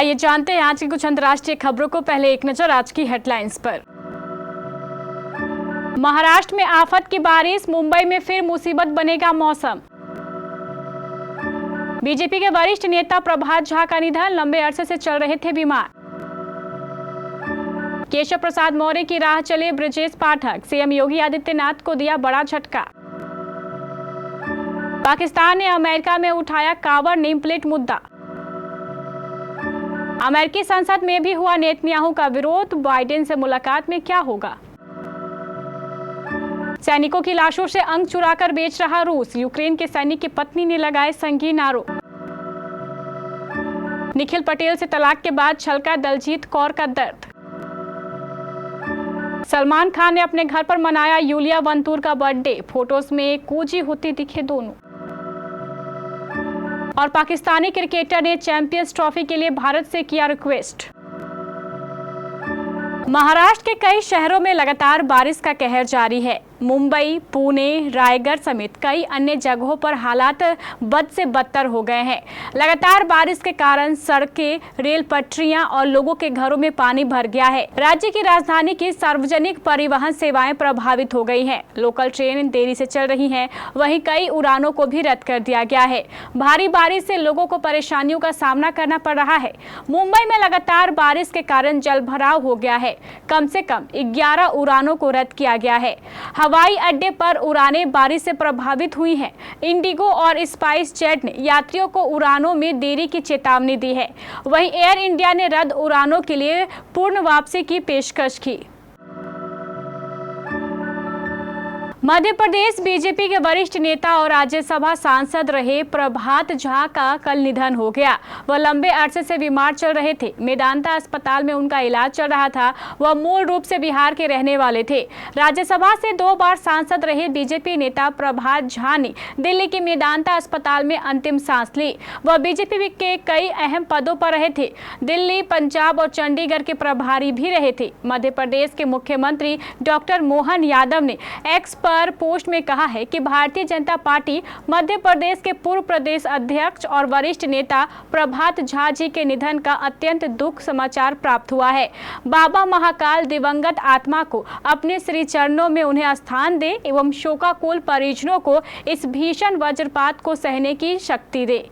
आइए जानते हैं आज की कुछ अंतर्राष्ट्रीय खबरों को। पहले एक नजर आज की हेडलाइंस पर। महाराष्ट्र में आफत की बारिश, मुंबई में फिर मुसीबत बनेगा मौसम। बीजेपी के वरिष्ठ नेता प्रभात झा का निधन, लंबे अरसे से चल रहे थे बीमार। केशव प्रसाद मौर्य की राह चले ब्रजेश पाठक, सीएम योगी आदित्यनाथ को दिया बड़ा झटका। पाकिस्तान ने अमेरिका में उठाया कावर नेम प्लेट मुद्दा। अमेरिकी संसद में भी हुआ नेतन्याहू का विरोध, बाइडेन से मुलाकात में क्या होगा। सैनिकों की लाशों से अंग चुराकर बेच रहा रूस, यूक्रेन के सैनिक की पत्नी ने लगाए संगीन आरोप। निखिल पटेल से तलाक के बाद छलका दलजीत कौर का दर्द। सलमान खान ने अपने घर पर मनाया यूलिया वंतूर का बर्थडे, फोटोज में कूजी होती दिखे दोनों। और पाकिस्तानी क्रिकेटर ने चैंपियंस ट्रॉफी के लिए भारत से किया रिक्वेस्ट। महाराष्ट्र के कई शहरों में लगातार बारिश का कहर जारी है। मुंबई, पुणे, रायगढ़ समेत कई अन्य जगहों पर हालात बद से बदतर हो गए हैं। लगातार बारिश के कारण सड़कें, रेल पटरियां और लोगों के घरों में पानी भर गया है। राज्य की राजधानी की सार्वजनिक परिवहन सेवाएं प्रभावित हो गई हैं। लोकल ट्रेन देरी से चल रही हैं, वहीं कई उड़ानों को भी रद्द कर दिया गया है। भारी बारिश से लोगों को परेशानियों का सामना करना पड़ रहा है। मुंबई में लगातार बारिश के कारण जलभराव हो गया है। कम से कम 11 उड़ानों को रद्द किया गया है। हवाई अड्डे पर उड़ानें बारिश से प्रभावित हुई हैं। इंडिगो और स्पाइस जेट ने यात्रियों को उड़ानों में देरी की चेतावनी दी है। वहीं एयर इंडिया ने रद्द उड़ानों के लिए पूर्ण वापसी की पेशकश की। मध्य प्रदेश बीजेपी के वरिष्ठ नेता और राज्यसभा सांसद रहे प्रभात झा का कल निधन हो गया। वह लंबे अरसे से बीमार चल रहे थे। मेदांता अस्पताल में उनका इलाज चल रहा था। वह मूल रूप से बिहार के रहने वाले थे। राज्यसभा से 2 बार सांसद रहे बीजेपी नेता प्रभात झा ने दिल्ली के मेदांता अस्पताल में अंतिम सांस ली। वह बीजेपी के कई अहम पदों पर रहे थे। दिल्ली, पंजाब और चंडीगढ़ के प्रभारी भी रहे थे। मध्य प्रदेश के मुख्यमंत्री डॉक्टर मोहन यादव ने एक्स पर पोस्ट में कहा है कि भारतीय जनता पार्टी मध्य प्रदेश के पूर्व प्रदेश अध्यक्ष और वरिष्ठ नेता प्रभात झा जी के निधन का अत्यंत दुख समाचार प्राप्त हुआ है। बाबा महाकाल दिवंगत आत्मा को अपने श्री चरणों में उन्हें स्थान दे एवं शोकाकुल परिजनों को इस भीषण वज्रपात को सहने की शक्ति दे।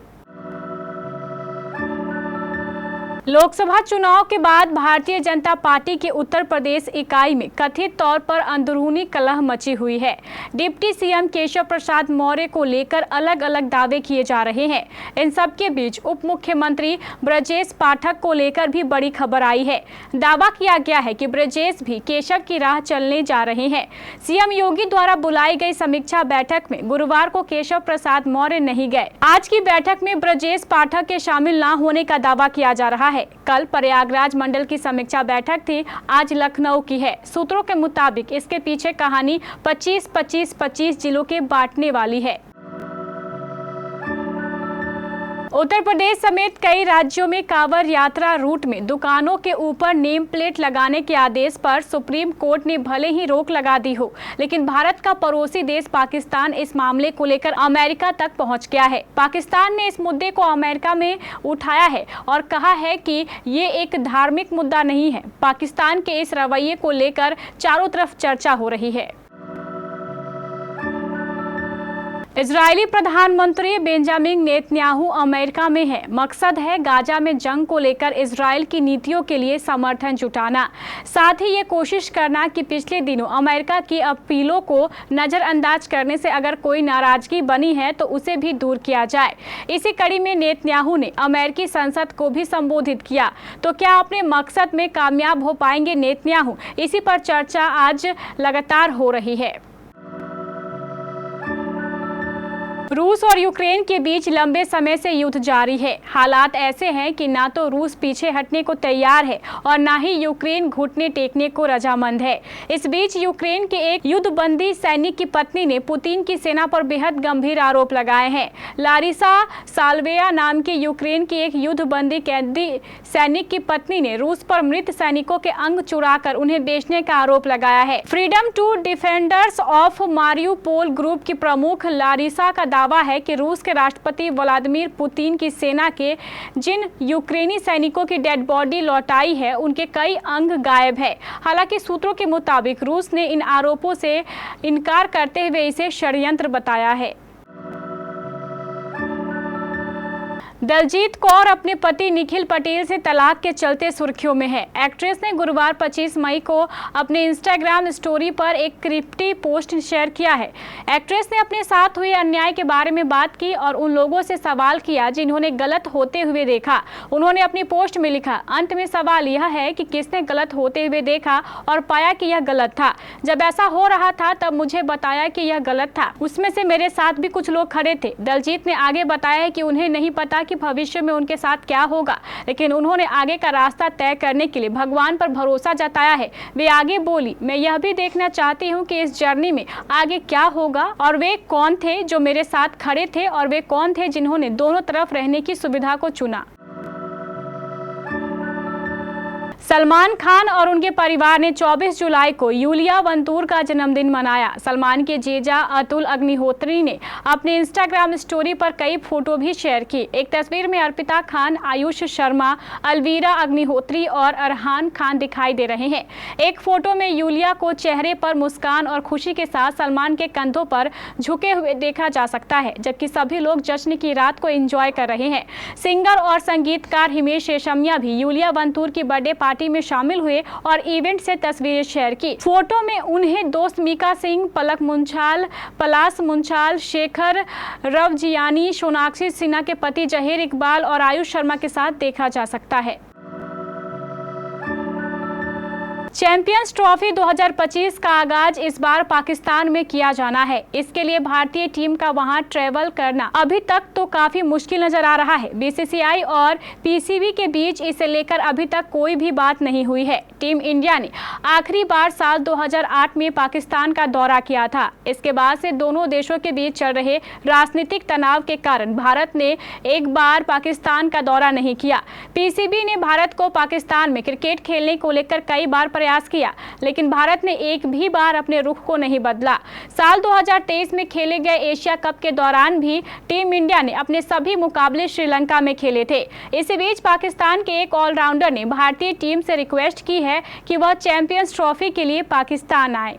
लोकसभा चुनाव के बाद भारतीय जनता पार्टी की उत्तर प्रदेश इकाई में कथित तौर पर अंदरूनी कलह मची हुई है। डिप्टी सीएम केशव प्रसाद मौर्य को लेकर अलग अलग दावे किए जा रहे हैं। इन सब के बीच उप मुख्यमंत्री ब्रजेश पाठक को लेकर भी बड़ी खबर आई है। दावा किया गया है कि ब्रजेश भी केशव की राह चलने जा रहे हैं। सीएम योगी द्वारा बुलाई गई समीक्षा बैठक में गुरुवार को केशव प्रसाद मौर्य नहीं गए। आज की बैठक में ब्रजेश पाठक के शामिल न होने का दावा किया जा रहा है। कल प्रयागराज मंडल की समीक्षा बैठक थी, आज लखनऊ की है। सूत्रों के मुताबिक इसके पीछे कहानी 25-25-25 जिलों के बांटने वाली है। उत्तर प्रदेश समेत कई राज्यों में कांवड़ यात्रा रूट में दुकानों के ऊपर नेम प्लेट लगाने के आदेश पर सुप्रीम कोर्ट ने भले ही रोक लगा दी हो, लेकिन भारत का पड़ोसी देश पाकिस्तान इस मामले को लेकर अमेरिका तक पहुंच गया है। पाकिस्तान ने इस मुद्दे को अमेरिका में उठाया है और कहा है कि ये एक धार्मिक मुद्दा नहीं है। पाकिस्तान के इस रवैये को लेकर चारों तरफ चर्चा हो रही है। इजरायली प्रधानमंत्री बेंजामिन नेतन्याहू अमेरिका में है। मकसद है गाजा में जंग को लेकर इजरायल की नीतियों के लिए समर्थन जुटाना, साथ ही ये कोशिश करना कि पिछले दिनों अमेरिका की अपीलों को नज़रअंदाज करने से अगर कोई नाराजगी बनी है तो उसे भी दूर किया जाए। इसी कड़ी में नेतन्याहू ने अमेरिकी संसद को भी संबोधित किया। तो क्या अपने मकसद में कामयाब हो पाएंगे नेतन्याहू? इसी पर चर्चा आज लगातार हो रही है। रूस और यूक्रेन के बीच लंबे समय से युद्ध जारी है। हालात ऐसे हैं कि ना तो रूस पीछे हटने को तैयार है और ना ही यूक्रेन घुटने टेकने को रजामंद है। इस बीच यूक्रेन के एक युद्धबंदी सैनिक की पत्नी ने पुतिन की सेना पर बेहद गंभीर आरोप लगाए हैं। लारिसा साल्वेया नाम की यूक्रेन की एक युद्धबंदी कैदी सैनिक की पत्नी ने रूस पर मृत सैनिकों के अंग चुराकर उन्हें बेचने का आरोप लगाया है। Freedom to defenders of Mariupol group की प्रमुख लारिसा का दावा है कि रूस के राष्ट्रपति व्लादिमीर पुतिन की सेना के जिन यूक्रेनी सैनिकों की डेड बॉडी लौटाई है उनके कई अंग गायब है। हालांकि सूत्रों के मुताबिक रूस ने इन आरोपों से इनकार करते हुए इसे षड्यंत्र बताया है। दलजीत कौर अपने पति निखिल पटेल से तलाक के चलते सुर्खियों में है। एक्ट्रेस ने गुरुवार 25 मई को अपने इंस्टाग्राम स्टोरी पर एक क्रिप्टी पोस्ट शेयर किया है। एक्ट्रेस ने अपने साथ हुए अन्याय के बारे में बात की और उन लोगों से सवाल किया जिन्होंने गलत होते हुए देखा। उन्होंने अपनी पोस्ट में लिखा, अंत में सवाल यह है कि किसने गलत होते हुए देखा और पाया कि यह गलत था। जब ऐसा हो रहा था तब मुझे बताया कि यह गलत था। उसमें से मेरे साथ भी कुछ लोग खड़े थे। दलजीत ने आगे बताया कि उन्हें नहीं पता कि भविष्य में उनके साथ क्या होगा, लेकिन उन्होंने आगे का रास्ता तय करने के लिए भगवान पर भरोसा जताया है। वे आगे बोली, मैं यह भी देखना चाहती हूँ कि इस जर्नी में आगे क्या होगा और वे कौन थे जो मेरे साथ खड़े थे और वे कौन थे जिन्होंने दोनों तरफ रहने की सुविधा को चुना। सलमान खान और उनके परिवार ने 24 जुलाई को यूलिया वंतूर का जन्मदिन मनाया। सलमान के जीजा अतुल अग्निहोत्री ने अपने इंस्टाग्राम स्टोरी पर कई फोटो भी शेयर की। एक तस्वीर में अर्पिता खान, आयुष शर्मा, अलवीरा अग्निहोत्री और अरहान खान दिखाई दे रहे हैं। एक फोटो में यूलिया को चेहरे पर मुस्कान और खुशी के साथ सलमान के कंधों पर झुके हुए देखा जा सकता है, जबकि सभी लोग जश्न की रात को एंजॉय कर रहे हैं। सिंगर और संगीतकार हिमेश रेशमिया भी यूलिया वंतूर की बर्थडे पार्टी में शामिल हुए और इवेंट से तस्वीरें शेयर की। फोटो में उन्हें दोस्त मीका सिंह, पलक मुंछाल, पलाश मुंछाल, शेखर रवजियानी, सोनाक्षी सिन्हा के पति जहीर इकबाल और आयुष शर्मा के साथ देखा जा सकता है। चैंपियंस ट्रॉफी 2025 का आगाज इस बार पाकिस्तान में किया जाना है। इसके लिए भारतीय टीम का वहां ट्रैवल करना अभी तक तो काफी मुश्किल नजर आ रहा है। बीसीसीआई और पीसीबी के बीच इसे लेकर अभी तक कोई भी बात नहीं हुई है। टीम इंडिया ने आखिरी बार साल 2008 में पाकिस्तान का दौरा किया था। इसके बाद से दोनों देशों के बीच चल रहे राजनीतिक तनाव के कारण भारत ने एक बार पाकिस्तान का दौरा नहीं किया। पीसीबी ने भारत को पाकिस्तान में क्रिकेट खेलने को लेकर कई बार प्रयास किया, लेकिन भारत ने एक भी बार अपने रुख को नहीं बदला। साल 2023 में खेले गए एशिया कप के दौरान भी टीम इंडिया ने अपने सभी मुकाबले श्रीलंका में खेले थे। इसी बीच पाकिस्तान के एक ऑलराउंडर ने भारतीय टीम से रिक्वेस्ट की है कि वह चैंपियंस ट्रॉफी के लिए पाकिस्तान आए।